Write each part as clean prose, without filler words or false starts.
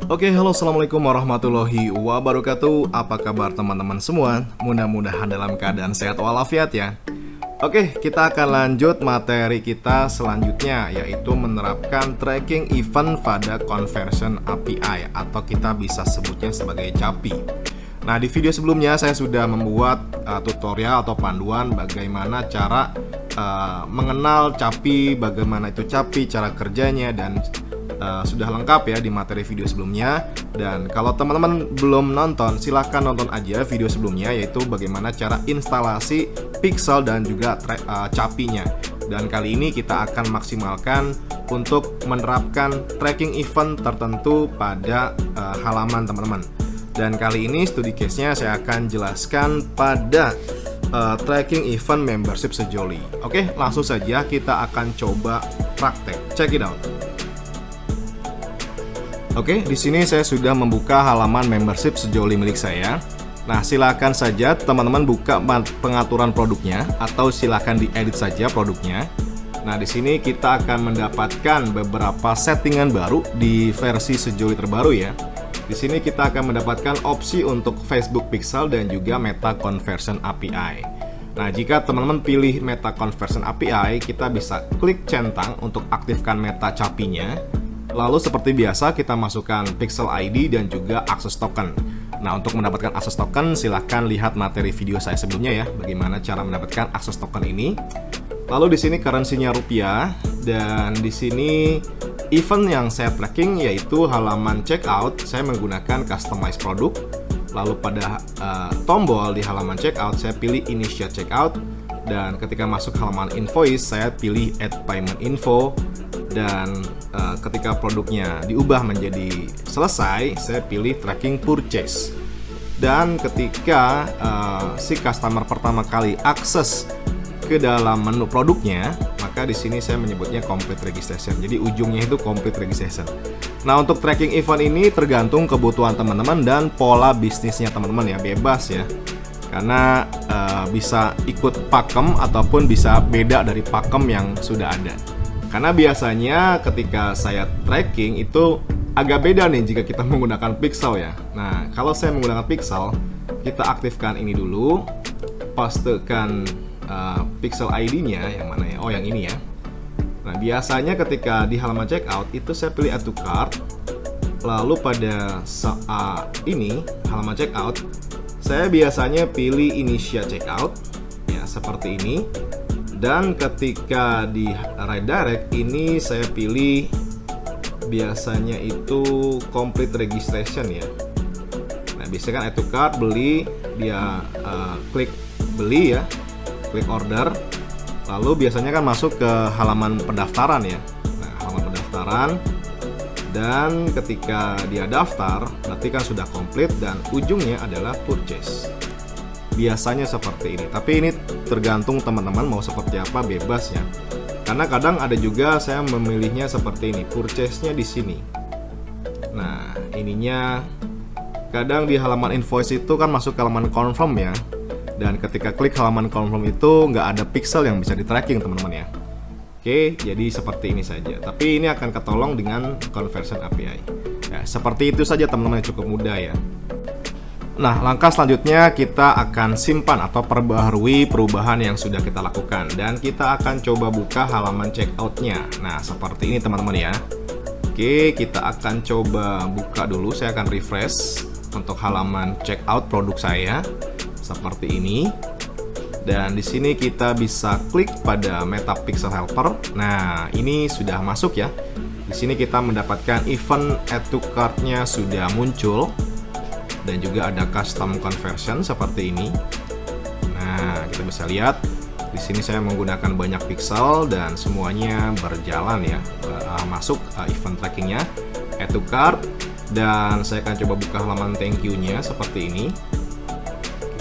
Oke, halo, assalamualaikum warahmatullahi wabarakatuh. Apa kabar teman-teman semua? Mudah-mudahan dalam keadaan sehat walafiat ya. Oke, kita akan lanjut materi kita selanjutnya, yaitu menerapkan tracking event pada Conversion API, atau kita bisa sebutnya sebagai CAPI. Nah, di video sebelumnya saya sudah membuat tutorial atau panduan bagaimana cara mengenal CAPI, bagaimana itu CAPI, cara kerjanya, dan sudah lengkap ya di materi video sebelumnya. Dan kalau teman-teman belum nonton, silahkan nonton aja video sebelumnya, yaitu bagaimana cara instalasi pixel dan juga CAPI-nya. Dan kali ini kita akan maksimalkan untuk menerapkan tracking event tertentu pada halaman teman-teman. Dan kali ini studi case-nya saya akan jelaskan pada tracking event membership sejoli. Oke, langsung saja kita akan coba praktek. Check it out. Oke, di sini saya sudah membuka halaman membership sejoli milik saya. Nah, silakan saja teman-teman buka pengaturan produknya, atau silakan diedit saja produknya. Nah, di sini kita akan mendapatkan beberapa settingan baru di versi sejoli terbaru ya. Di sini kita akan mendapatkan opsi untuk Facebook Pixel dan juga Meta Conversion API. Nah, jika teman-teman pilih Meta Conversion API, kita bisa klik centang untuk aktifkan Meta CAPI-nya. Lalu seperti biasa kita masukkan Pixel ID dan juga akses token. Nah, untuk mendapatkan akses token silahkan lihat materi video saya sebelumnya ya, bagaimana cara mendapatkan akses token ini. Lalu di sini currency-nya rupiah, dan di sini event yang saya tracking yaitu halaman checkout. Saya menggunakan customize produk. Lalu pada tombol di halaman checkout saya pilih initiate checkout, dan ketika masuk halaman invoice saya pilih add payment info. Dan ketika produknya diubah menjadi selesai, saya pilih tracking purchase. Dan ketika si customer pertama kali akses ke dalam menu produknya, maka di sini saya menyebutnya complete registration. Jadi ujungnya itu complete registration. Nah, untuk tracking event ini tergantung kebutuhan teman-teman dan pola bisnisnya teman-teman ya, bebas ya. Karena bisa ikut pakem ataupun bisa beda dari pakem yang sudah ada. Karena biasanya ketika saya tracking itu agak beda nih jika kita menggunakan pixel ya. Nah, kalau saya menggunakan pixel, kita aktifkan ini dulu, pastekan pixel ID-nya yang mana ya? Oh, yang ini ya. Nah, biasanya ketika di halaman checkout itu saya pilih add to cart. Lalu pada saat ini halaman checkout, saya biasanya pilih initiate checkout ya, seperti ini. Dan ketika di redirect ini saya pilih biasanya itu complete registration ya. Nah, biasanya kan add to cart, beli, dia klik beli ya, klik order, lalu biasanya kan masuk ke halaman pendaftaran ya. Nah, halaman pendaftaran, dan ketika dia daftar berarti kan sudah komplit dan ujungnya adalah purchase. Biasanya seperti ini, tapi ini tergantung teman-teman mau seperti apa, bebas ya. Karena kadang ada juga saya memilihnya seperti ini, purchase-nya di sini. Nah, ininya kadang di halaman invoice itu kan masuk ke halaman confirm ya. Dan ketika klik halaman confirm itu nggak ada pixel yang bisa di tracking teman-teman ya. Oke, jadi seperti ini saja. Tapi ini akan ketolong dengan Conversion API. Ya, seperti itu saja teman-teman, yang cukup mudah ya. Nah, langkah selanjutnya kita akan simpan atau perbaharui perubahan yang sudah kita lakukan. Dan kita akan coba buka halaman checkout-nya. Nah, seperti ini teman-teman ya. Oke, kita akan coba buka dulu. Saya akan refresh untuk halaman checkout produk saya. Seperti ini. Dan di sini kita bisa klik pada Meta Pixel Helper. Nah, ini sudah masuk ya. Di sini kita mendapatkan event add to cart-nya sudah muncul. Dan juga ada custom conversion seperti ini. Nah, kita bisa lihat di sini saya menggunakan banyak pixel dan semuanya berjalan ya, masuk event trackingnya, add to cart. Dan saya akan coba buka halaman thank you-nya seperti ini.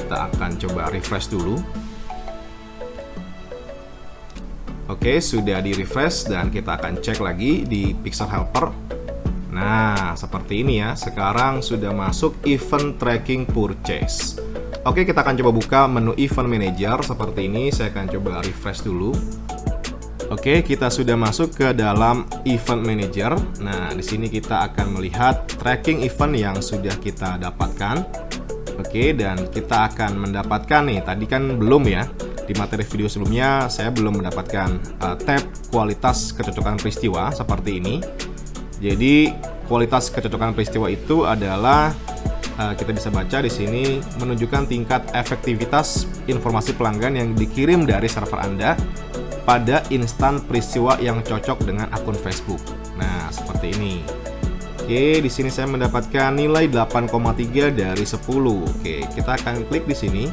Kita akan coba refresh dulu. Oke, sudah di refresh dan kita akan cek lagi di Pixel Helper. Nah, seperti ini ya. Sekarang sudah masuk event tracking purchase. Oke, kita akan coba buka menu event manager seperti ini. Saya akan coba refresh dulu. Oke, kita sudah masuk ke dalam Event Manager. Nah, di sini kita akan melihat tracking event yang sudah kita dapatkan. Oke, dan kita akan mendapatkan nih, tadi kan belum ya. Di materi video sebelumnya saya belum mendapatkan tab kualitas kecocokan peristiwa seperti ini. Jadi, kualitas kecocokan peristiwa itu adalah kita bisa baca di sini menunjukkan tingkat efektivitas informasi pelanggan yang dikirim dari server Anda pada instan peristiwa yang cocok dengan akun Facebook. Nah, seperti ini. Oke, di sini saya mendapatkan nilai 8,3 dari 10. Oke, kita akan klik di sini.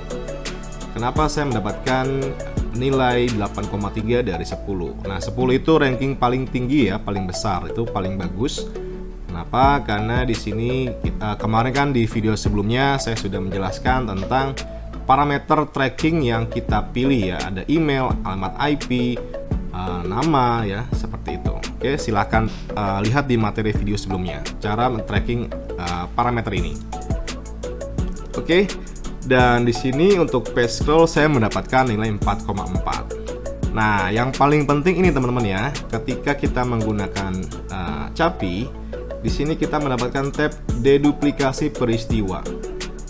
Kenapa saya mendapatkan nilai 8,3 dari 10? Nah, 10 itu ranking paling tinggi ya, paling besar, itu paling bagus. Kenapa? Karena di sini kemarin kan di video sebelumnya saya sudah menjelaskan tentang parameter tracking yang kita pilih ya, ada email, alamat IP, nama ya, seperti itu. Oke, silahkan lihat di materi video sebelumnya cara men-tracking parameter ini. Oke, dan di sini untuk page scroll saya mendapatkan nilai 4,4. Nah, yang paling penting ini teman-teman ya, ketika kita menggunakan Capi, di sini kita mendapatkan tab deduplikasi peristiwa.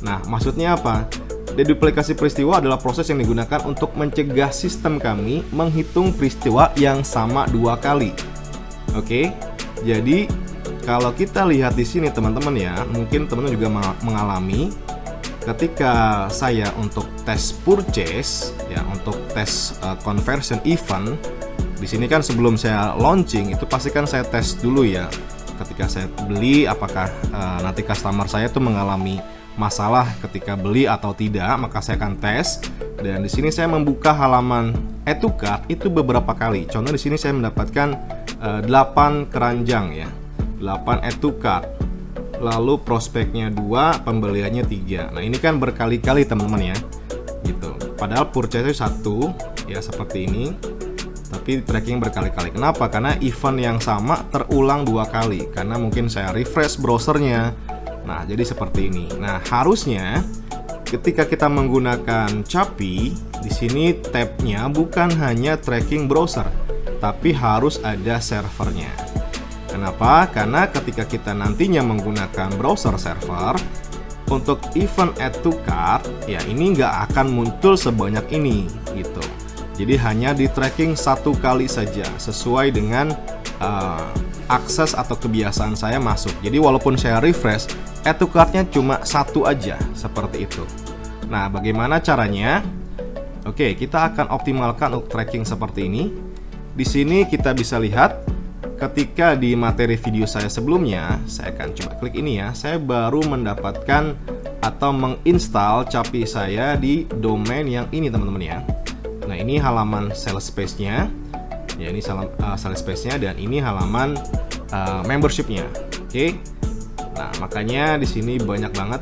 Nah, maksudnya apa? Deduplikasi peristiwa adalah proses yang digunakan untuk mencegah sistem kami menghitung peristiwa yang sama 2 kali. Oke, jadi kalau kita lihat di sini teman-teman ya, mungkin teman-teman juga mengalami ketika saya untuk tes purchase ya, untuk tes conversion event. Di sini kan sebelum saya launching itu pasti kan saya tes dulu ya. Ketika saya beli, apakah nanti customer saya itu mengalami masalah ketika beli atau tidak, maka saya akan tes. Dan di sini saya membuka halaman add to cart itu beberapa kali. Contoh di sini saya mendapatkan 8 keranjang ya, 8 add to cart. Lalu prospeknya 2, pembeliannya 3. Nah, ini kan berkali-kali teman-teman ya. Gitu. Padahal purchase 1 ya seperti ini. Tapi tracking berkali-kali. Kenapa? Karena event yang sama terulang 2 kali. Karena mungkin saya refresh browsernya. Nah, jadi seperti ini. Nah, harusnya ketika kita menggunakan Capi, di sini tabnya bukan hanya tracking browser, tapi harus ada servernya. Kenapa? Karena ketika kita nantinya menggunakan browser server, untuk event add to cart, ya ini nggak akan muncul sebanyak ini, gitu. Jadi hanya di tracking 1 kali saja, sesuai dengan akses atau kebiasaan saya masuk. Jadi walaupun saya refresh, add to cart-nya cuma 1 aja, seperti itu. Nah, bagaimana caranya? Oke, kita akan optimalkan untuk tracking seperti ini. Di sini kita bisa lihat ketika di materi video saya sebelumnya, saya akan coba klik ini ya. Saya baru mendapatkan atau menginstal Capi saya di domain yang ini teman-teman ya. Nah, ini halaman sales page-nya. Ya, ini sales page-nya dan ini halaman membership-nya. Oke. Nah, makanya di sini banyak banget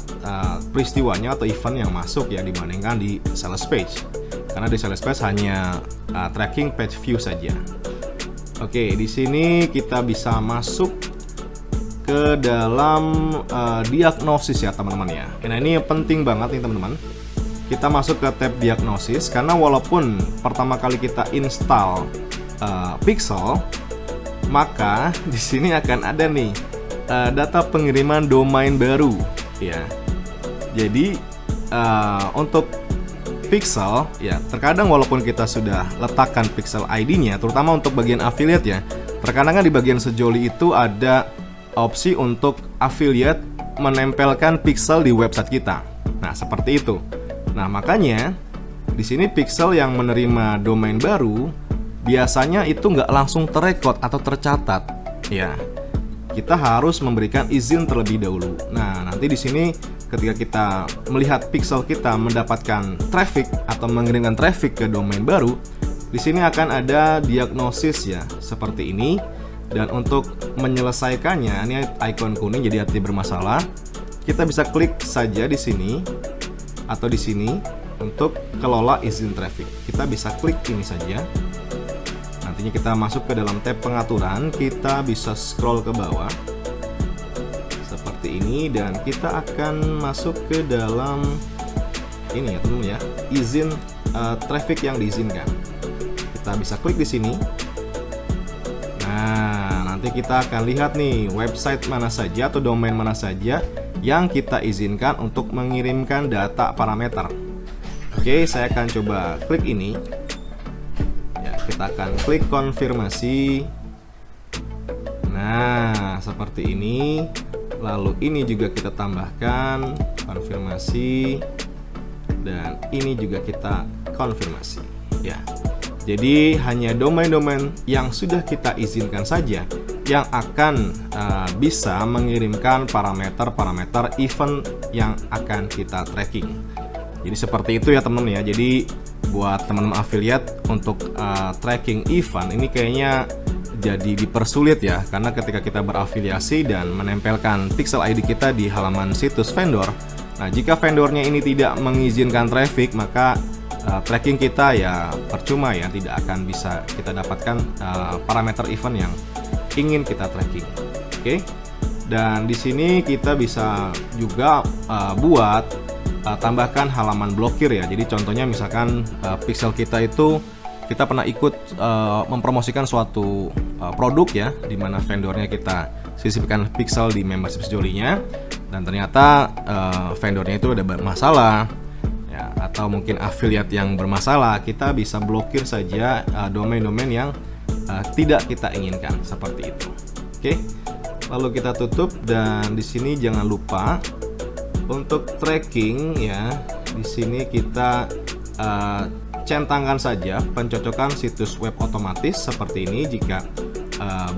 peristiwanya atau event yang masuk ya dibandingkan di sales page. Karena di sales page hanya tracking page view saja. Oke, di sini kita bisa masuk ke dalam diagnosis ya teman-teman ya. Nah, ini penting banget nih teman-teman. Kita masuk ke tab diagnosis karena walaupun pertama kali kita install Pixel, maka di sini akan ada nih data pengiriman domain baru ya. Jadi untuk Pixel ya, terkadang walaupun kita sudah letakkan Pixel ID-nya, terutama untuk bagian affiliate ya, terkadang kan di bagian sejoli itu ada opsi untuk affiliate menempelkan Pixel di website kita. Nah, seperti itu. Nah, makanya di sini Pixel yang menerima domain baru biasanya itu nggak langsung terrekod atau tercatat ya. Kita harus memberikan izin terlebih dahulu. Nah, nanti di sini ketika kita melihat Pixel kita mendapatkan traffic atau mengirimkan traffic ke domain baru, di sini akan ada diagnosis ya, seperti ini. Dan untuk menyelesaikannya, ini icon kuning jadi artinya bermasalah. Kita bisa klik saja di sini atau di sini untuk kelola izin traffic. Kita bisa klik ini saja. Nantinya kita masuk ke dalam tab pengaturan, kita bisa scroll ke bawah seperti ini dan kita akan masuk ke dalam ini ya teman-teman ya, izin traffic yang diizinkan. Kita bisa klik di sini. nanti kita akan lihat nih website mana saja atau domain mana saja yang kita izinkan untuk mengirimkan data parameter. Oke, saya akan coba klik ini. Ya, kita akan klik konfirmasi. Nah, seperti ini. Lalu ini juga kita tambahkan konfirmasi, dan ini juga kita konfirmasi. Ya, jadi hanya domain-domain yang sudah kita izinkan saja yang akan bisa mengirimkan parameter-parameter event yang akan kita tracking. Jadi seperti itu ya teman-teman ya. Jadi buat teman-teman affiliate untuk tracking event ini kayaknya jadi dipersulit ya, karena ketika kita berafiliasi dan menempelkan pixel ID kita di halaman situs vendor, nah jika vendornya ini tidak mengizinkan traffic, maka tracking kita ya percuma ya, tidak akan bisa kita dapatkan parameter event yang ingin kita tracking. Oke, dan di sini kita bisa juga buat tambahkan halaman blokir ya. Jadi contohnya misalkan pixel kita itu kita pernah ikut mempromosikan suatu produk ya, di mana vendornya kita sisipkan pixel di membership sejolinya, dan ternyata vendornya itu ada masalah ya, atau mungkin affiliate yang bermasalah, kita bisa blokir saja domain-domain yang tidak kita inginkan seperti itu. Oke, lalu kita tutup, dan di sini jangan lupa untuk tracking ya. Di sini kita centangkan saja pencocokan situs web otomatis seperti ini jika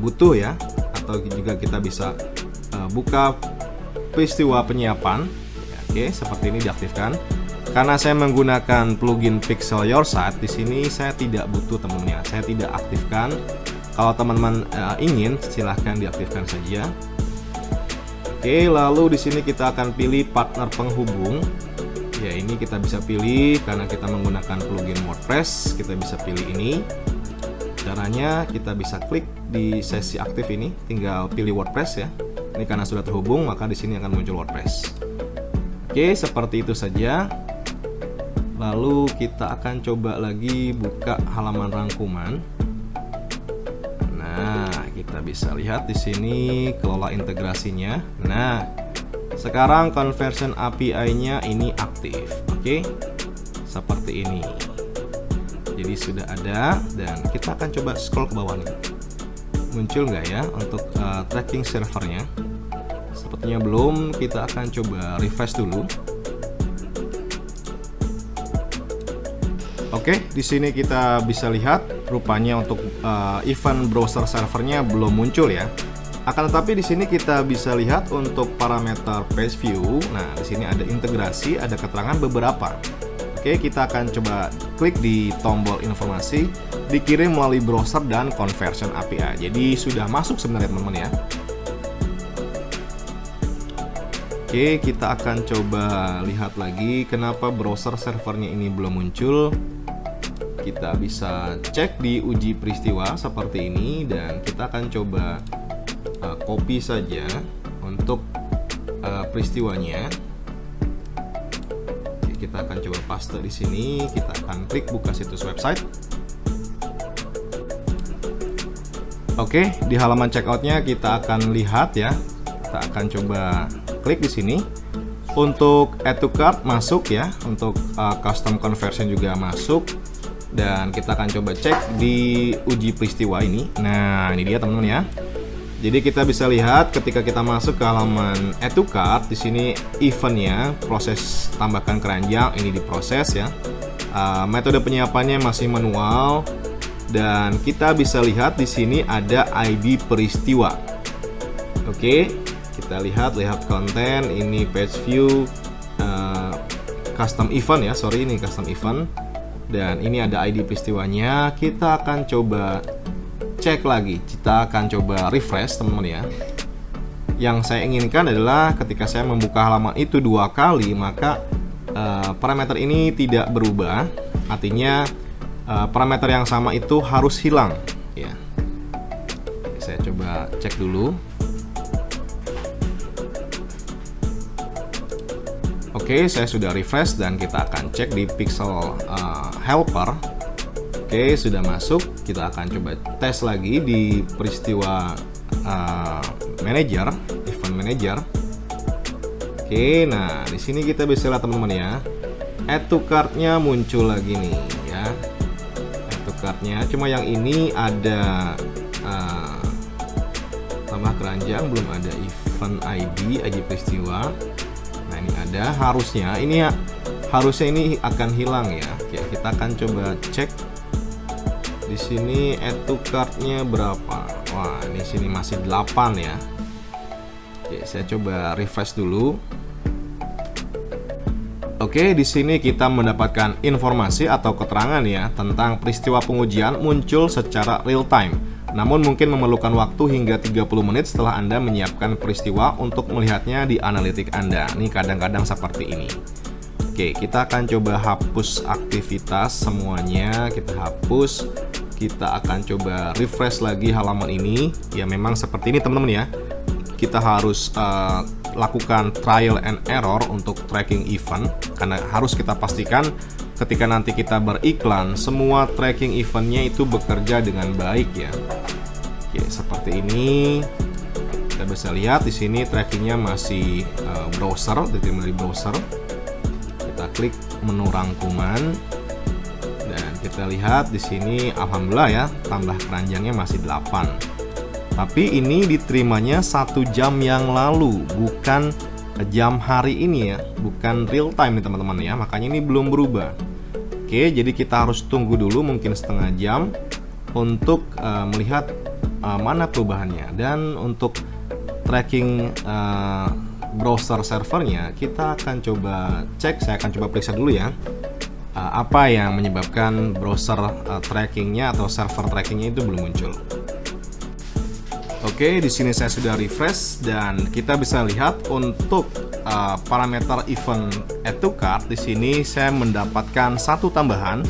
butuh ya, atau juga kita bisa buka peristiwa penyiapan ya. Oke, seperti ini diaktifkan. Karena saya menggunakan plugin Pixel Your Site, di sini saya tidak butuh temennya, saya tidak aktifkan. Kalau teman-teman ingin, silahkan diaktifkan saja. Oke, lalu di sini kita akan pilih partner penghubung. Ya, ini kita bisa pilih karena kita menggunakan plugin WordPress, kita bisa pilih ini. Caranya kita bisa klik di sesi aktif ini, tinggal pilih WordPress ya. Ini karena sudah terhubung, maka di sini akan muncul WordPress. Oke, seperti itu saja. Lalu kita akan coba lagi buka halaman rangkuman. Nah, kita bisa lihat di sini kelola integrasinya. Nah, sekarang conversion API-nya ini aktif. Oke, seperti ini. Jadi sudah ada, dan kita akan coba scroll ke bawah nih. Muncul nggak ya untuk tracking servernya? Sepertinya belum. Kita akan coba refresh dulu. Oke, di sini kita bisa lihat rupanya untuk event browser servernya belum muncul ya. Akan tetapi di sini kita bisa lihat untuk parameter page view. Nah, di sini ada integrasi, ada keterangan beberapa. Oke, kita akan coba klik di tombol informasi, dikirim melalui browser dan conversion API. Jadi sudah masuk sebenarnya teman-teman ya. Oke, kita akan coba lihat lagi kenapa browser servernya ini belum muncul. Kita bisa cek di uji peristiwa seperti ini, dan kita akan coba copy saja untuk peristiwanya. Oke, kita akan coba paste di sini. Kita akan klik buka situs website. Oke, di halaman checkoutnya kita akan lihat ya. Kita akan coba klik di sini. Untuk add to cart masuk ya, untuk custom conversion juga masuk. Dan kita akan coba cek di uji peristiwa ini. Nah, ini dia teman-teman ya. Jadi kita bisa lihat ketika kita masuk ke halaman add to cart, di sini eventnya, proses tambahkan keranjang ini diproses ya. Metode penyiapannya masih manual, dan kita bisa lihat di sini ada ID peristiwa. Oke, kita lihat konten, ini page view, custom event ya, ini custom event. Dan ini ada ID peristiwanya. Kita akan coba cek lagi, kita akan coba refresh teman-teman ya. Yang saya inginkan adalah ketika saya membuka halaman itu 2 kali, maka parameter ini tidak berubah. Artinya parameter yang sama itu harus hilang ya. Saya coba cek dulu. Oke, saya sudah refresh, dan kita akan cek di pixel helper. Oke, sudah masuk. Kita akan coba tes lagi di peristiwa manager, event manager. Oke, nah di sini kita bisa lihat teman-teman ya, add to cart-nya muncul lagi nih ya, add to cart-nya. Cuma yang ini ada tambah keranjang, belum ada event ID peristiwa. Nah ini ada, harusnya ini akan hilang ya. Oke, kita akan coba cek di sini add to cart-nya berapa. Wah, ini sini masih 8 ya. Oke, saya coba refresh dulu. Oke, di sini kita mendapatkan informasi atau keterangan ya tentang peristiwa pengujian muncul secara real time. Namun mungkin memerlukan waktu hingga 30 menit setelah Anda menyiapkan peristiwa untuk melihatnya di analitik Anda. Ini kadang-kadang seperti ini. Oke, kita akan coba hapus aktivitas semuanya, kita hapus. Kita akan coba refresh lagi halaman ini. Ya memang seperti ini teman-teman ya. Kita harus lakukan trial and error untuk tracking event, karena harus kita pastikan ketika nanti kita beriklan semua tracking eventnya itu bekerja dengan baik ya. Oke, seperti ini. Kita bisa lihat di sini trackingnya masih browser, diterima dari browser. Kita klik menu rangkuman. Kita lihat di sini alhamdulillah ya, tambah keranjangnya masih 8. Tapi ini diterimanya 1 jam yang lalu, bukan jam hari ini ya, bukan real time nih teman-teman ya, makanya ini belum berubah. Oke, jadi kita harus tunggu dulu mungkin setengah jam untuk melihat mana perubahannya. Dan untuk tracking browser servernya kita akan coba cek, saya akan coba periksa dulu ya. Apa yang menyebabkan browser trackingnya atau server trackingnya itu belum muncul. Oke, di sini saya sudah refresh dan kita bisa lihat untuk parameter event add to cart. Di sini saya mendapatkan 1 tambahan,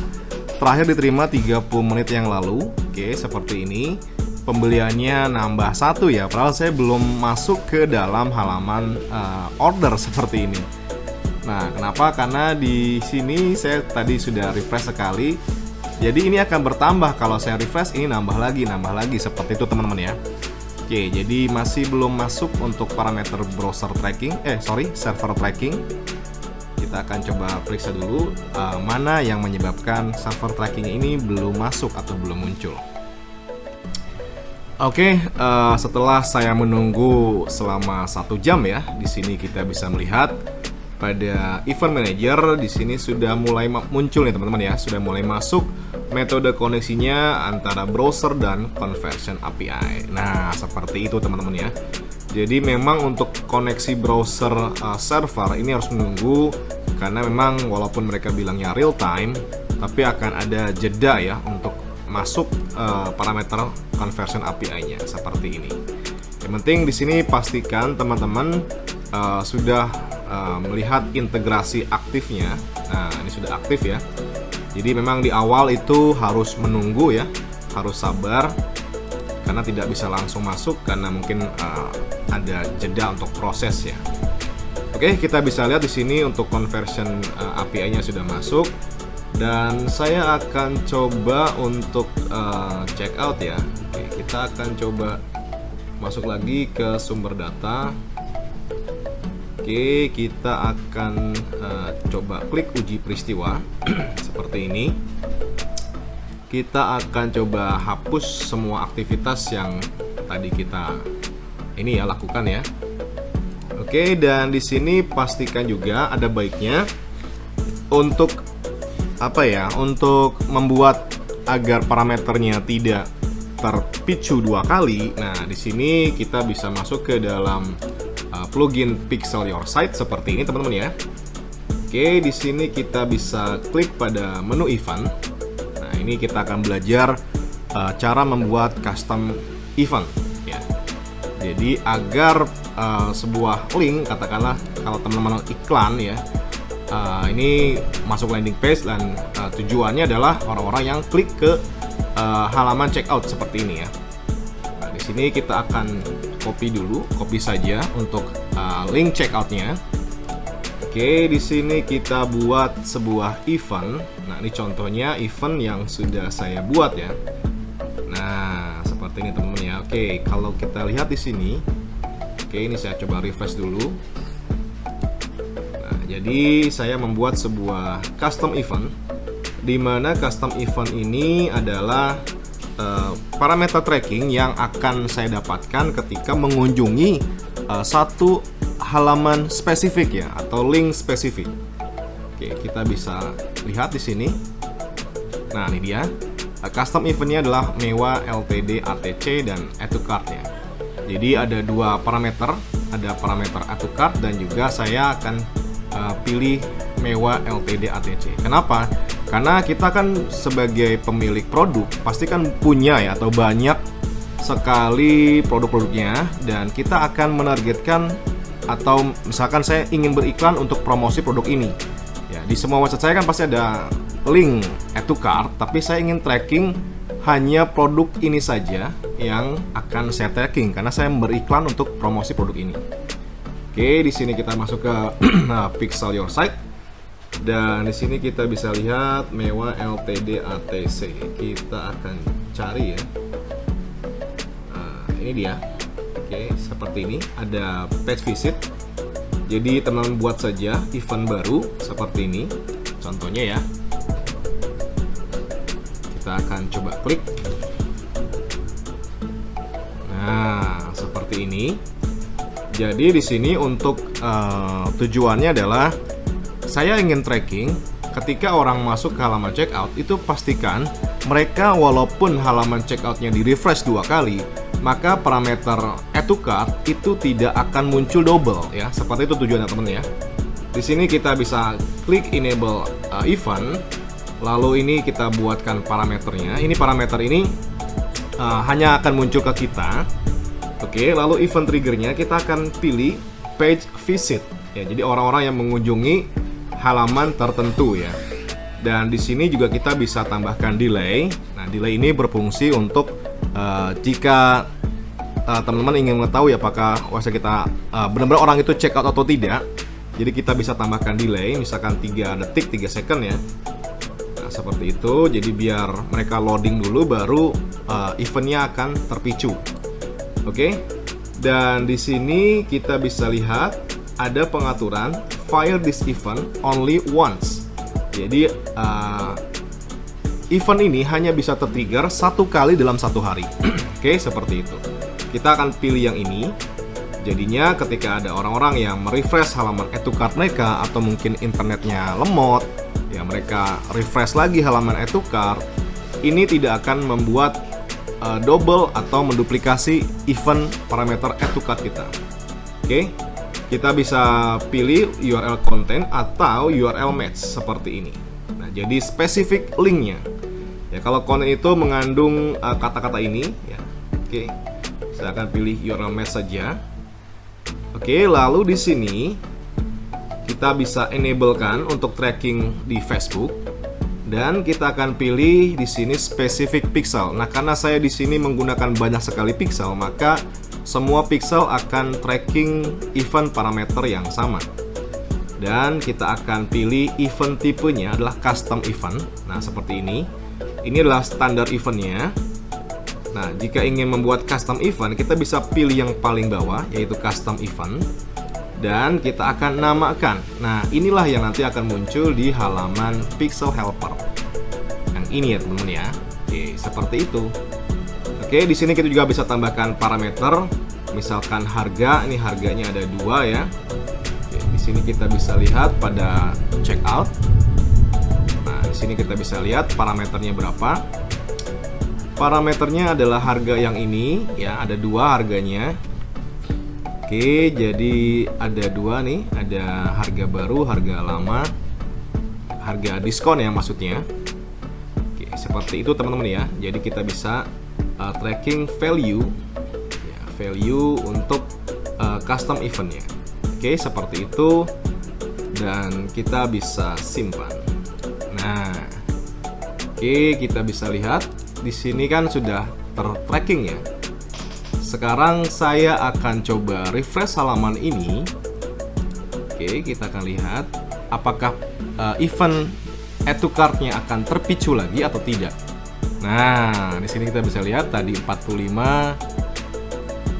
terakhir diterima 30 menit yang lalu. Oke, seperti ini. Pembeliannya nambah 1 ya, padahal saya belum masuk ke dalam halaman order seperti ini. Nah, kenapa? Karena di sini saya tadi sudah refresh sekali. Jadi ini akan bertambah kalau saya refresh, ini nambah lagi seperti itu teman-teman ya. Oke, jadi masih belum masuk untuk parameter browser tracking, server tracking. Kita akan coba periksa dulu mana yang menyebabkan server tracking ini belum masuk atau belum muncul. Oke, setelah saya menunggu selama 1 jam ya, di sini kita bisa melihat pada event manager di sini sudah mulai muncul nih teman-teman ya, sudah mulai masuk metode koneksinya antara browser dan conversion API. Nah, seperti itu teman-teman ya. Jadi memang untuk koneksi browser server ini harus menunggu, karena memang walaupun mereka bilangnya real time, tapi akan ada jeda ya untuk masuk parameter conversion API-nya seperti ini. Yang penting di sini pastikan teman-teman sudah melihat integrasi aktifnya. Nah, ini sudah aktif ya. Jadi memang di awal itu harus menunggu ya, harus sabar karena tidak bisa langsung masuk karena mungkin ada jeda untuk proses ya. Oke, kita bisa lihat di sini untuk conversion API-nya sudah masuk dan saya akan coba untuk check out ya. Oke, kita akan coba masuk lagi ke sumber data. Oke, kita akan coba klik uji peristiwa seperti ini. Kita akan coba hapus semua aktivitas yang tadi kita ini ya lakukan ya. Oke, dan di sini pastikan juga ada baiknya untuk apa ya? Untuk membuat agar parameternya tidak terpicu 2 kali. Nah, di sini kita bisa masuk ke dalam plugin Pixel Your Site seperti ini teman-teman ya. Oke, di sini kita bisa klik pada menu event. Nah, ini kita akan belajar cara membuat custom event ya. Jadi agar sebuah link, katakanlah kalau teman-teman iklan ya, ini masuk landing page dan tujuannya adalah orang-orang yang klik ke halaman checkout seperti ini ya. Nah, di sini kita akan copy saja untuk link checkoutnya. Oke, di sini kita buat sebuah event. Nah, ini contohnya event yang sudah saya buat ya. Nah, seperti ini teman-teman ya. Oke, kalau kita lihat di sini, oke, ini saya coba refresh dulu. Nah, jadi saya membuat sebuah custom event, di mana custom event ini adalah parameter tracking yang akan saya dapatkan ketika mengunjungi satu halaman spesifik ya, atau link spesifik. Oke, kita bisa lihat di sini. Nah, ini dia. Custom eventnya adalah Mewa LTD ATC dan Add to Cart ya. Jadi ada dua parameter, ada parameter Add to Cart dan juga saya akan pilih Mewa LTD ATC. Kenapa? Karena kita kan sebagai pemilik produk pasti kan punya ya, atau banyak sekali produk-produknya, dan kita akan menargetkan, atau misalkan saya ingin beriklan untuk promosi produk ini ya, di semua website saya kan pasti ada link Add to Cart, tapi saya ingin tracking hanya produk ini saja yang akan saya tracking karena saya beriklan untuk promosi produk ini. Oke, di sini kita masuk ke Pixel Your Site. Dan di sini kita bisa lihat Mewa LTD ATC. Kita akan cari ya. Nah, ini dia. Oke, seperti ini. Ada page visit. Jadi teman-teman buat saja event baru seperti ini. Contohnya ya. Kita akan coba klik. Nah, seperti ini. Jadi di sini untuk tujuannya adalah saya ingin tracking ketika orang masuk ke halaman checkout, itu pastikan mereka walaupun halaman checkoutnya di refresh 2 kali, maka parameter Add to Cart itu tidak akan muncul double ya. Seperti itu tujuannya teman ya. Di sini kita bisa klik enable event, lalu ini kita buatkan parameternya. Ini parameter ini hanya akan muncul ke kita. Oke, lalu event triggernya kita akan pilih page visit ya. Jadi orang-orang yang mengunjungi halaman tertentu ya. Dan di sini juga kita bisa tambahkan delay. Nah, delay ini berfungsi untuk jika teman-teman ingin mengetahui apakah website kita benar-benar orang itu check out atau tidak. Jadi kita bisa tambahkan delay, misalkan 3 detik, 3 second ya. Nah, seperti itu. Jadi biar mereka loading dulu baru eventnya akan terpicu. Oke. Dan di sini kita bisa lihat ada pengaturan fire this event only once. Jadi event ini hanya bisa tertrigger 1 kali dalam 1 hari. Oke, seperti itu. Kita akan pilih yang ini. Jadinya ketika ada orang-orang yang merefresh halaman Add to Cart mereka, atau mungkin internetnya lemot, ya mereka refresh lagi halaman Add to Cart, ini tidak akan membuat double atau menduplikasi event parameter Add to Cart kita. Oke. Kita bisa pilih URL content atau URL match seperti ini. Nah, jadi spesifik linknya. Ya, kalau konten itu mengandung kata-kata ini, ya. Oke, saya akan pilih URL match saja. Oke, lalu di sini kita bisa enablekan untuk tracking di Facebook, dan kita akan pilih di sini specific pixel. Nah, karena saya di sini menggunakan banyak sekali pixel, maka semua pixel akan tracking event parameter yang sama. Dan kita akan pilih event tipenya adalah custom event. Nah, seperti ini. Ini adalah standar eventnya. Nah, jika ingin membuat custom event, kita bisa pilih yang paling bawah, yaitu custom event. Dan kita akan namakan. Nah, inilah yang nanti akan muncul di halaman Pixel Helper. Yang ini ya teman-teman ya. Oke, seperti itu. Oke, di sini kita juga bisa tambahkan parameter, misalkan harga. Ini harganya ada 2 ya. Oke, di sini kita bisa lihat pada checkout. Nah, di sini kita bisa lihat parameternya berapa. Parameternya adalah harga yang ini ya, ada 2 harganya. Oke, jadi ada 2 nih, ada harga baru, harga lama, harga diskon ya maksudnya. Oke, seperti itu teman-teman ya. Jadi kita bisa tracking value ya, value untuk custom eventnya. Oke, seperti itu, dan kita bisa simpan. Nah, oke, kita bisa lihat di sini kan sudah tertracking ya. Sekarang saya akan coba refresh halaman ini. Oke, kita akan lihat apakah event Add to Cart-nya akan terpicu lagi atau tidak. Nah, di sini kita bisa lihat tadi 45,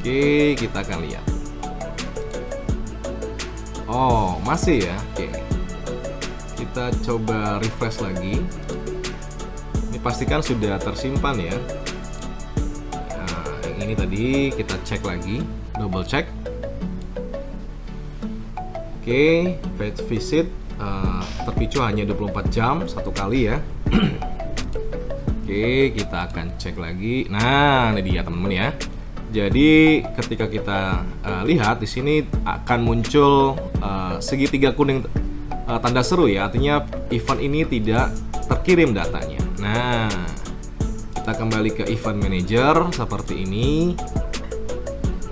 Oke, kita akan lihat. Oh, masih ya. Oke. Kita coba refresh lagi. Ini pastikan sudah tersimpan ya. Nah, yang ini tadi kita cek lagi, double check. Oke, page visit terpicu hanya 24 jam satu kali ya. Oke, kita akan cek lagi. Nah, ini dia teman-teman ya. Jadi ketika kita lihat di sini akan muncul segitiga kuning tanda seru ya, artinya event ini tidak terkirim datanya. Nah, kita kembali ke event manager seperti ini.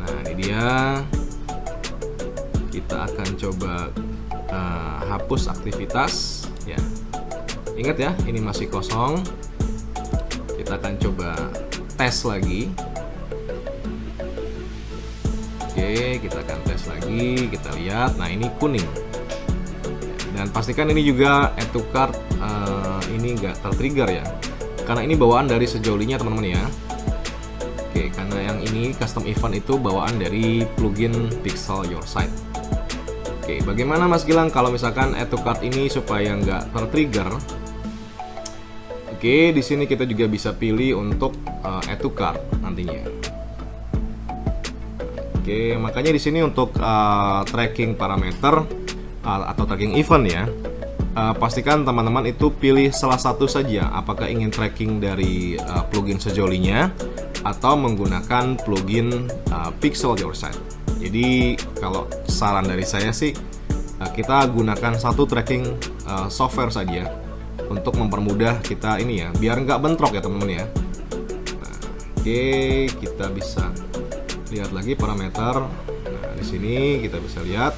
Nah, ini dia. Kita akan coba hapus aktivitas ya. Ingat ya, ini masih kosong. Kita akan coba tes lagi. Oke, kita akan tes lagi. Kita lihat, nah ini kuning. Dan pastikan ini juga add to cart ini nggak tertrigger ya, karena ini bawaan dari sejolinya teman-teman ya. Oke, karena yang ini custom event itu bawaan dari plugin Pixel Your Site. Oke, bagaimana Mas Gilang kalau misalkan add to cart ini supaya nggak tertrigger? Oke, di sini kita juga bisa pilih untuk add to cart nantinya. Oke, makanya di sini untuk tracking parameter atau tracking event ya, pastikan teman-teman itu pilih salah satu saja. Apakah ingin tracking dari plugin sejolinya atau menggunakan plugin Pixel Your Site. Jadi kalau saran dari saya sih, kita gunakan satu tracking software saja untuk mempermudah kita ini ya, biar nggak bentrok ya teman-teman ya. Nah, oke, kita bisa lihat lagi parameter. Nah, di sini kita bisa lihat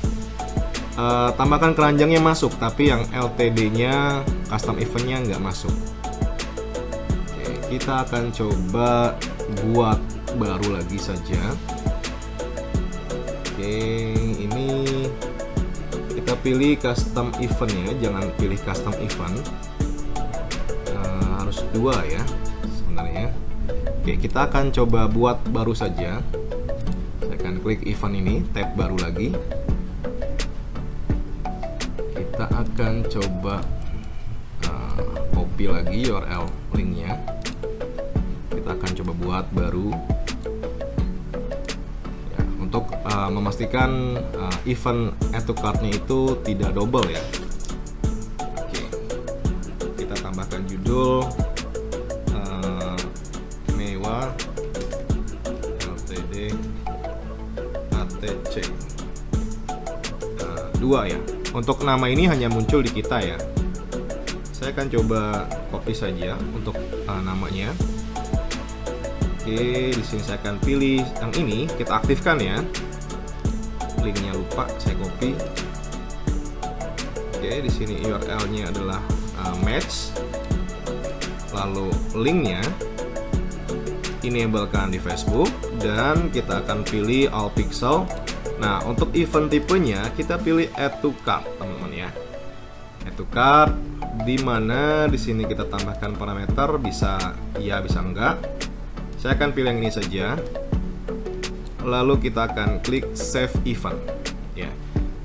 tambahkan keranjangnya masuk, tapi yang LTD-nya custom event-nya nggak masuk. Oke, kita akan coba buat baru lagi saja. Oke, ini kita pilih custom event-nya, jangan pilih custom event. Harus dua ya sebenarnya. Oke, kita akan coba buat baru saja. Saya akan klik event ini, tab baru lagi. Kita akan coba copy lagi URL linknya. Kita akan coba buat baru ya, untuk memastikan event add to cart-nya itu tidak double ya. Oke, kita tambahkan judul mewah LTD ATC 2 ya. Untuk nama ini hanya muncul di kita ya. Saya akan coba copy saja untuk namanya. Oke, di sini saya akan pilih yang ini, kita aktifkan ya. Linknya lupa, saya copy. Oke, di sini URL-nya adalah match. Lalu linknya enablekan di Facebook dan kita akan pilih all pixel. Nah, untuk event tipenya kita pilih add to cart, teman-teman ya. Add to cart, di mana di sini kita tambahkan parameter bisa ya, bisa enggak. Saya akan pilih yang ini saja. Lalu kita akan klik save event ya.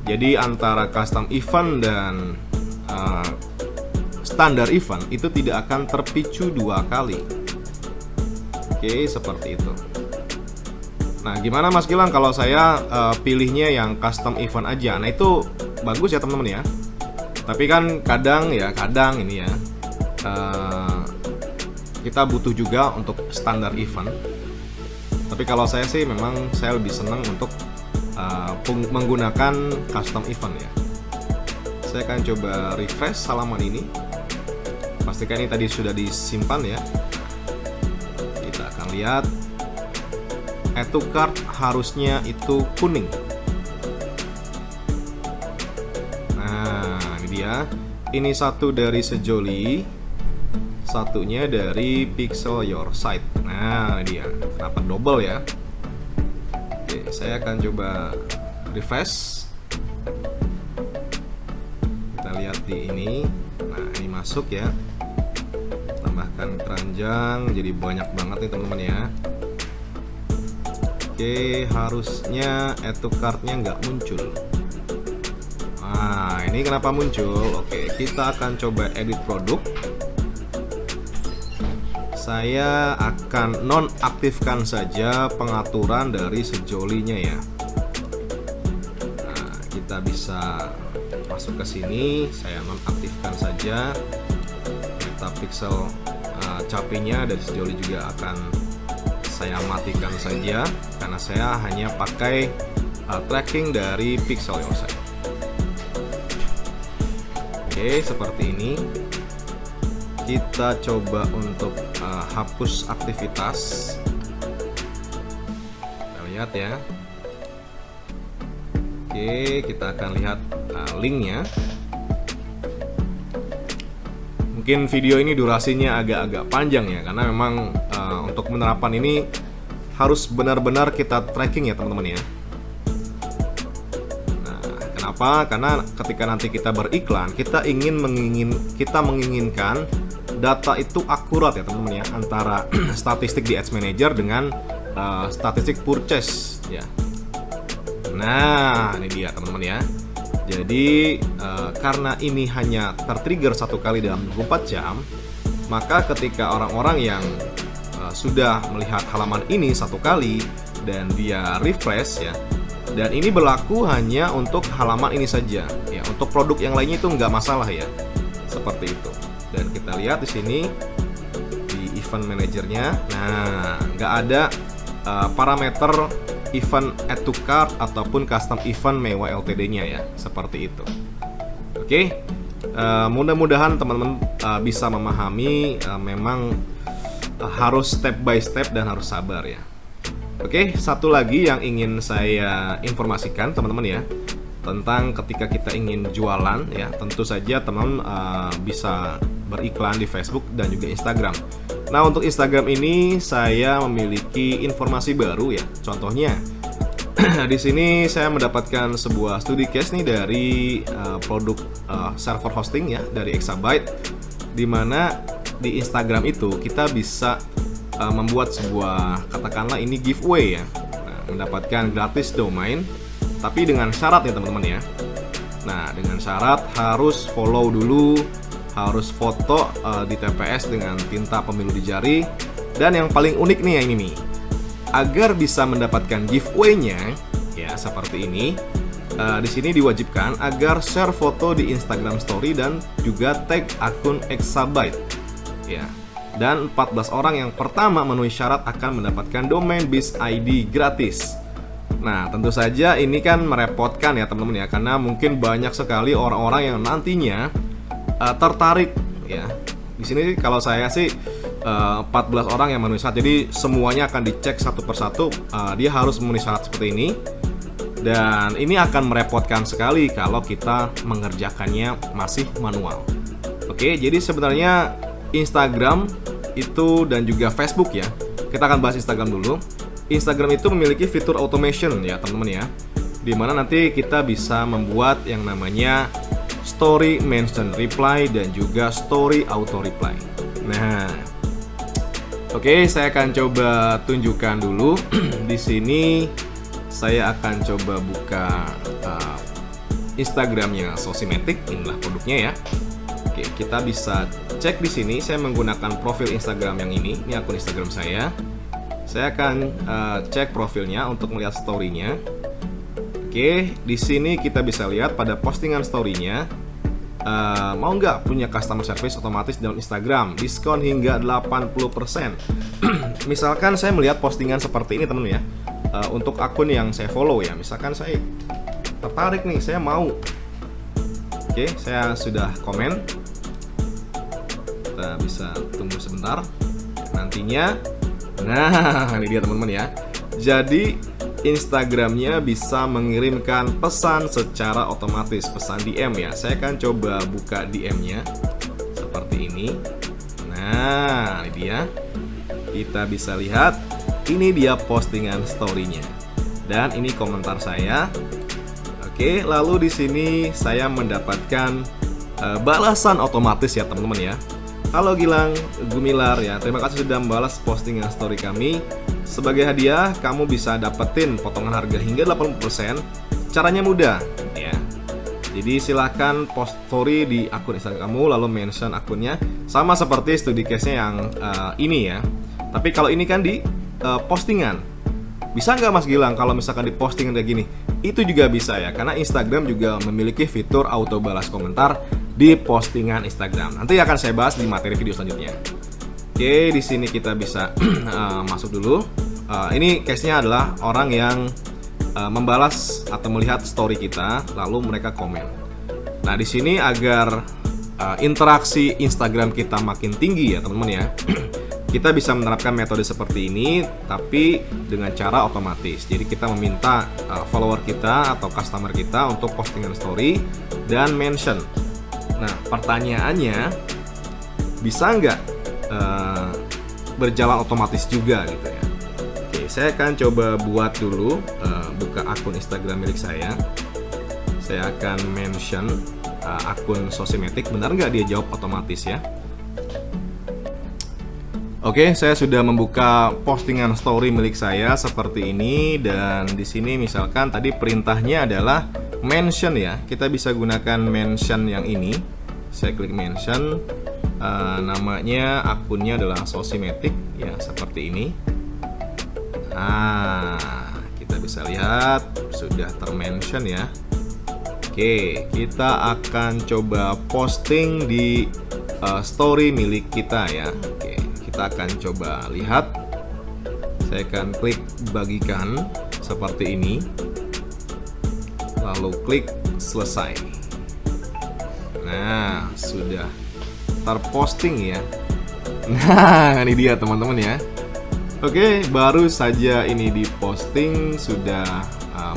Jadi antara custom event dan standar event itu tidak akan terpicu dua kali. Oke, seperti itu. Nah, gimana Mas Gilang kalau saya pilihnya yang custom event aja? Nah, itu bagus ya teman-teman ya. Tapi kan kadang ini ya, kita butuh juga untuk standar event. Tapi kalau saya sih memang saya lebih senang untuk menggunakan custom event ya. Saya akan coba refresh halaman ini. Pastikan ini tadi sudah disimpan ya. Kita akan lihat add to cart harusnya itu kuning. Nah, ini dia. Ini satu dari sejoli, satunya dari Pixel Your Site. Nah, ini dia. Kenapa double ya? Oke, saya akan coba refresh. Kita lihat di ini. Nah, ini masuk ya. Tambahkan keranjang, jadi banyak banget nih teman-teman ya. Oke, harusnya add to cart-nya nggak muncul. Nah, ini kenapa muncul? Oke, kita akan coba edit produk. Saya akan nonaktifkan saja pengaturan dari sejolinya ya. Nah, kita bisa masuk ke sini, saya nonaktifkan saja. Metapixel capinya dari sejoli juga akan saya matikan saja, karena saya hanya pakai tracking dari pixel saya. Oke, seperti ini. Kita coba untuk hapus aktivitas. Kita lihat ya. Oke, kita akan lihat linknya. Mungkin video ini durasinya agak-agak panjang ya, karena memang untuk penerapan ini harus benar-benar kita tracking ya teman-teman ya. Nah, kenapa? Karena ketika nanti kita beriklan, kita menginginkan data itu akurat ya teman-teman ya, antara statistik di Ads Manager dengan statistik purchase ya. Nah, ini dia teman-teman ya. Jadi karena ini hanya tertrigger satu kali dalam 24 jam, maka ketika orang-orang yang sudah melihat halaman ini satu kali dan dia refresh ya, dan ini berlaku hanya untuk halaman ini saja ya, untuk produk yang lainnya itu nggak masalah ya, seperti itu. Dan kita lihat di sini di event manajernya, nah nggak ada parameter event add to cart ataupun custom event mewah LTD-nya ya, seperti itu. Oke, mudah-mudahan teman-teman bisa memahami, memang harus step by step dan harus sabar ya. Oke, satu lagi yang ingin saya informasikan teman-teman ya, tentang ketika kita ingin jualan ya, tentu saja teman bisa beriklan di Facebook dan juga Instagram. Nah, untuk Instagram ini saya memiliki informasi baru ya. Contohnya di sini saya mendapatkan sebuah studi case nih dari produk server hosting ya, dari Exabyte, di mana di Instagram itu kita bisa membuat sebuah, katakanlah ini giveaway ya. Nah, mendapatkan gratis domain, tapi dengan syarat ya teman-teman ya. Nah, dengan syarat harus follow dulu, harus foto di TPS dengan tinta pemilu di jari, dan yang paling unik nih yang ini nih, agar bisa mendapatkan giveaway-nya ya seperti ini. Di sini diwajibkan agar share foto di Instagram Story dan juga tag akun Exabyte ya. Dan 14 orang yang pertama memenuhi syarat akan mendapatkan domain biz ID gratis. Nah, tentu saja ini kan merepotkan ya teman-teman ya, karena mungkin banyak sekali orang-orang yang nantinya tertarik ya. Di sini kalau saya sih 14 orang yang memenuhi syarat, jadi semuanya akan dicek satu persatu, dia harus memenuhi syarat seperti ini. Dan ini akan merepotkan sekali kalau kita mengerjakannya masih manual. Oke, jadi sebenarnya Instagram itu dan juga Facebook ya. Kita akan bahas Instagram dulu. Instagram itu memiliki fitur automation ya teman-teman ya, dimana nanti kita bisa membuat yang namanya story mention reply dan juga story auto reply. Nah, oke, saya akan coba tunjukkan dulu. Di sini saya akan coba buka Instagramnya Sosimatic, inilah produknya ya. Oke, kita bisa cek di sini. Saya menggunakan profil Instagram yang ini akun Instagram saya. Saya akan cek profilnya untuk melihat story-nya. Oke, di sini kita bisa lihat pada postingan story-nya, mau nggak punya customer service otomatis dalam Instagram, diskon hingga 80%. Misalkan saya melihat postingan seperti ini teman ya, untuk akun yang saya follow ya. Misalkan saya tertarik nih, saya mau. Oke, saya sudah komen. Kita bisa tunggu sebentar nantinya. Nah, ini dia teman-teman ya. Jadi Instagramnya bisa mengirimkan pesan secara otomatis, pesan DM ya. Saya akan coba buka DM-nya seperti ini. Nah, ini dia. Kita bisa lihat, ini dia postingan story-nya. Dan ini komentar saya. Oke, lalu di sini saya mendapatkan balasan otomatis ya teman-teman ya. Halo Gilang Gumilar ya, terima kasih sudah membalas postingan story kami. Sebagai hadiah, kamu bisa dapetin potongan harga hingga 80%. Caranya mudah, ya. Jadi silahkan post story di akun Instagram kamu, lalu mention akunnya, sama seperti studi case-nya yang ini ya. Tapi kalau ini kan di postingan. Bisa nggak Mas Gilang kalau misalkan di postingan kayak gini? Itu juga bisa ya, karena Instagram juga memiliki fitur auto balas komentar di postingan Instagram. Nanti akan saya bahas di materi video selanjutnya. Oke, di sini kita bisa masuk dulu. Ini case-nya adalah orang yang membalas atau melihat story kita, lalu mereka komen. Nah, di sini agar interaksi Instagram kita makin tinggi ya teman-teman ya, kita bisa menerapkan metode seperti ini, tapi dengan cara otomatis. Jadi kita meminta follower kita atau customer kita untuk postingan story dan mention. Nah, pertanyaannya, bisa nggak berjalan otomatis juga gitu ya? Oke, saya akan coba buat dulu, buka akun Instagram milik saya. Saya akan mention akun Sosimatic, benar nggak dia jawab otomatis ya? Oke, saya sudah membuka postingan story milik saya seperti ini, dan di sini misalkan tadi perintahnya adalah mention ya. Kita bisa gunakan mention yang ini. Saya klik mention, namanya akunnya adalah Sosimatic ya, seperti ini. Nah, kita bisa lihat sudah termention ya. Oke, kita akan coba posting di story milik kita ya. Oke, kita akan coba lihat. Saya akan klik bagikan seperti ini, lalu klik selesai. Nah, sudah terposting ya. Nah, ini dia teman-teman ya. Oke, baru saja ini diposting sudah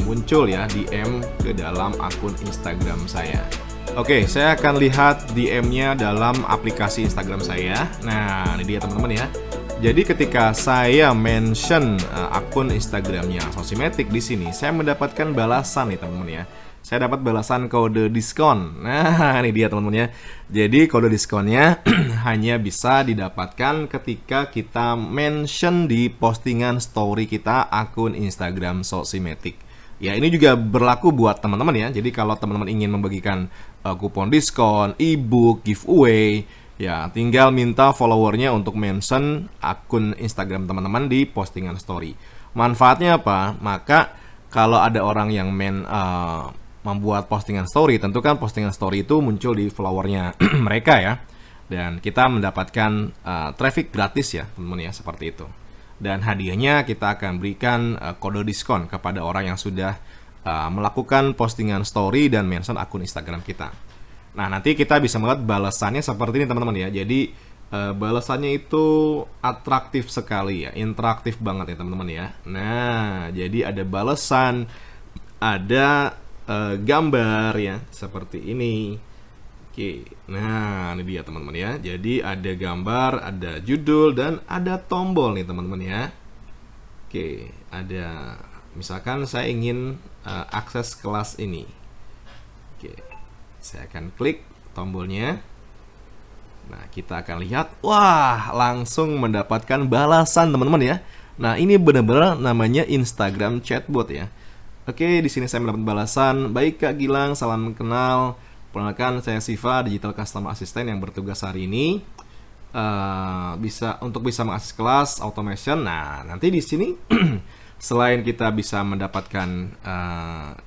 muncul ya DM ke dalam akun Instagram saya. Oke, saya akan lihat DM-nya dalam aplikasi Instagram saya. Nah, ini dia teman-teman ya. Jadi ketika saya mention akun Instagramnya Sosimatic di sini, saya mendapatkan balasan nih teman-teman ya. Saya dapat balasan kode diskon. Nah, ini dia teman-teman ya. Jadi kode diskonnya hanya bisa didapatkan ketika kita mention di postingan story kita akun Instagram Sosimatic. Ya, ini juga berlaku buat teman-teman ya. Jadi kalau teman-teman ingin membagikan kupon diskon, e-book, giveaway, ya tinggal minta followernya untuk mention akun Instagram teman-teman di postingan story. Manfaatnya apa? Maka kalau ada orang yang membuat postingan story, tentu kan postingan story itu muncul di followernya mereka ya, dan kita mendapatkan traffic gratis ya teman-teman ya, seperti itu. Dan hadiahnya kita akan berikan kode diskon kepada orang yang sudah melakukan postingan story dan mention akun Instagram kita. Nah, nanti kita bisa melihat balasannya seperti ini teman-teman ya. Jadi balasannya itu atraktif sekali ya, interaktif banget ya teman-teman ya. Nah, jadi ada balasan, ada gambar ya, seperti ini. Oke, nah ini dia teman-teman ya. Jadi ada gambar, ada judul, dan ada tombol nih teman-teman ya. Oke, ada misalkan saya ingin akses kelas ini. Oke, saya akan klik tombolnya. Nah, kita akan lihat, wah, langsung mendapatkan balasan teman-teman ya. Nah, ini benar-benar namanya Instagram chatbot ya. Oke, di sini saya mendapat balasan. Baik Kak Gilang, salam kenal. Perkenalkan, saya Siva, Digital Customer Assistant yang bertugas hari ini. Bisa mengakses kelas automation. Nah, nanti di sini selain kita bisa mendapatkan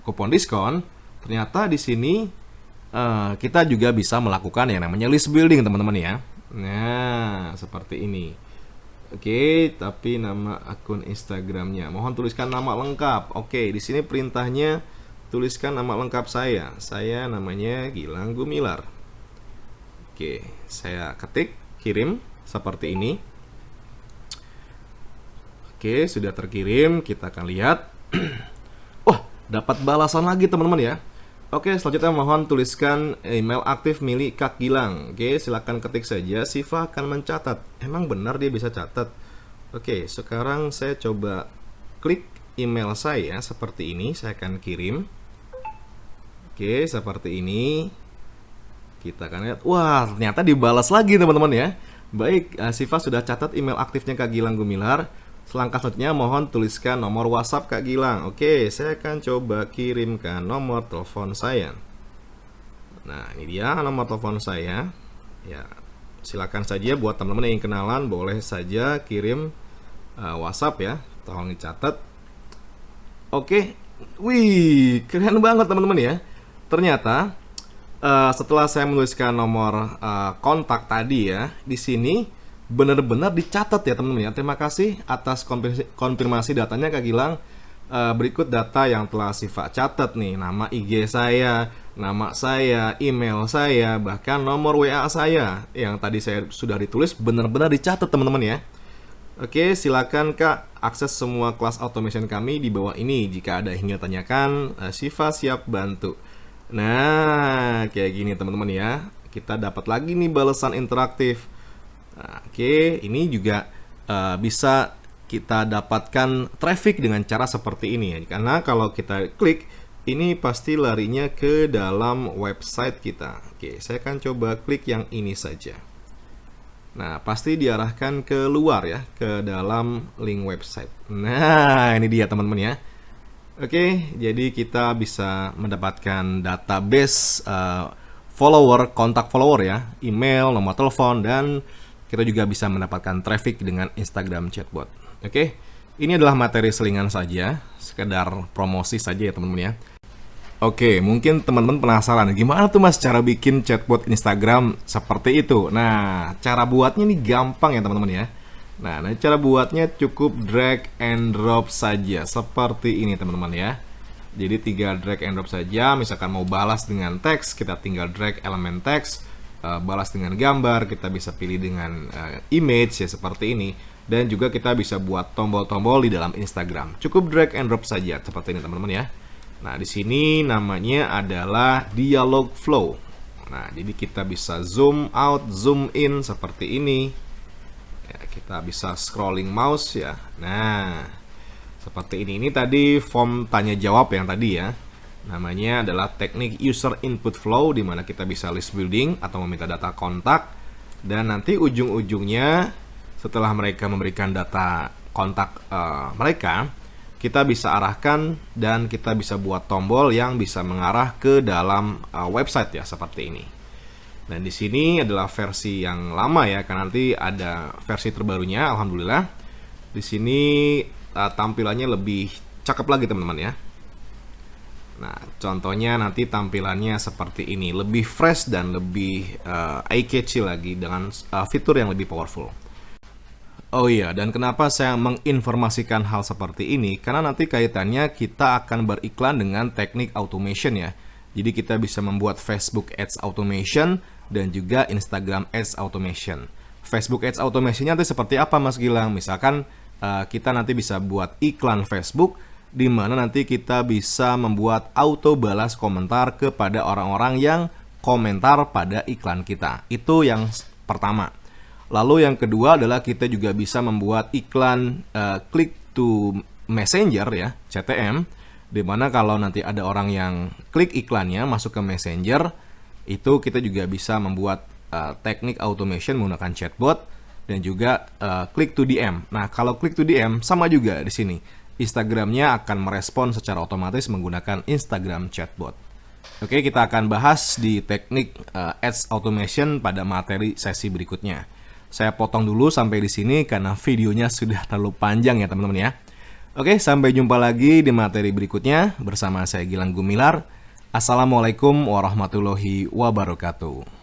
kupon diskon, ternyata di sini kita juga bisa melakukan yang namanya list building, teman-teman ya. Nah, seperti ini. Oke, tapi nama akun Instagramnya, mohon tuliskan nama lengkap. Oke, di sini perintahnya tuliskan nama lengkap saya. Saya namanya Gilang Gumilar. Oke, saya ketik, kirim seperti ini. Oke, sudah terkirim. Kita akan lihat. Wah, dapat balasan lagi teman-teman ya. Oke, selanjutnya mohon tuliskan email aktif milik Kak Gilang. Oke, silakan ketik saja. Siva akan mencatat. Emang benar dia bisa catat. Oke, sekarang saya coba klik email saya seperti ini. Saya akan kirim. Oke, seperti ini. Kita akan lihat. Wah, ternyata dibalas lagi teman-teman ya. Baik, Siva sudah catat email aktifnya Kak Gilang Gumilar. Selangkah selanjutnya mohon tuliskan nomor WhatsApp Kak Gilang. Oke, saya akan coba kirimkan nomor telepon saya. Nah, ini dia nomor telepon saya. Ya, silakan saja buat teman-teman yang kenalan boleh saja kirim WhatsApp ya. Tolong dicatat. Oke. Wih, keren banget teman-teman ya. Ternyata setelah saya menuliskan nomor kontak tadi ya, di sini benar-benar dicatat ya teman-teman ya. Terima kasih atas konfirmasi datanya Kak Gilang. Berikut data yang telah Siva catat nih, nama IG saya, nama saya, email saya, bahkan nomor WA saya yang tadi saya sudah ditulis benar-benar dicatat teman-teman ya. Oke, silakan Kak akses semua kelas automation kami di bawah ini. Jika ada yang ingin tanyakan, Siva siap bantu. Nah, kayak gini teman-teman ya. Kita dapat lagi nih balasan interaktif. Nah, oke, ini juga bisa kita dapatkan traffic dengan cara seperti ini ya. Karena kalau kita klik, ini pasti larinya ke dalam website kita. Oke, saya akan coba klik yang ini saja. Nah, pasti diarahkan ke luar ya, ke dalam link website. Nah, ini dia teman-teman ya. Oke, jadi kita bisa mendapatkan database follower, kontak follower ya, email, nomor telepon, dan kita juga bisa mendapatkan traffic dengan Instagram chatbot. Oke, ini adalah materi selingan saja, sekedar promosi saja ya teman-teman ya. Oke, mungkin teman-teman penasaran gimana tuh Mas cara bikin chatbot Instagram seperti itu. Nah, cara buatnya ini gampang ya teman-teman ya. Nah, cara buatnya cukup drag and drop saja seperti ini teman-teman ya. Jadi 3 drag and drop saja. Misalkan mau balas dengan teks, kita tinggal drag elemen teks. Balas dengan gambar, kita bisa pilih dengan image ya seperti ini. Dan juga kita bisa buat tombol-tombol di dalam Instagram. Cukup drag and drop saja seperti ini teman-teman ya. Nah, di sini namanya adalah dialog flow. Nah, jadi kita bisa zoom out, zoom in seperti ini. Ya, kita bisa scrolling mouse ya. Nah, seperti ini. Ini tadi form tanya jawab yang tadi ya. Namanya adalah teknik user input flow, di mana kita bisa list building atau meminta data kontak. Dan nanti ujung-ujungnya setelah mereka memberikan data kontak mereka, kita bisa arahkan dan kita bisa buat tombol yang bisa mengarah ke dalam website ya seperti ini. Dan di sini adalah versi yang lama ya, karena nanti ada versi terbarunya. Alhamdulillah di sini tampilannya lebih cakep lagi teman-teman ya. Nah, contohnya nanti tampilannya seperti ini, lebih fresh dan lebih eye-catchy lagi dengan fitur yang lebih powerful. Oh iya, dan kenapa saya menginformasikan hal seperti ini? Karena nanti kaitannya kita akan beriklan dengan teknik automation ya. Jadi kita bisa membuat Facebook Ads Automation dan juga Instagram Ads Automation. Facebook Ads Automation nanti seperti apa Mas Gilang? Misalkan kita nanti bisa buat iklan Facebook, di mana nanti kita bisa membuat auto balas komentar kepada orang-orang yang komentar pada iklan kita. Itu yang pertama. Lalu yang kedua adalah kita juga bisa membuat iklan click to messenger ya, CTM, di mana kalau nanti ada orang yang klik iklannya masuk ke messenger, itu kita juga bisa membuat teknik automation menggunakan chatbot dan juga click to DM. Nah, kalau click to DM sama juga di sini. Instagramnya akan merespon secara otomatis menggunakan Instagram chatbot. Oke, kita akan bahas di teknik ads automation pada materi sesi berikutnya. Saya potong dulu sampai di sini karena videonya sudah terlalu panjang ya teman-teman ya. Oke, sampai jumpa lagi di materi berikutnya bersama saya Gilang Gumilar. Assalamualaikum warahmatullahi wabarakatuh.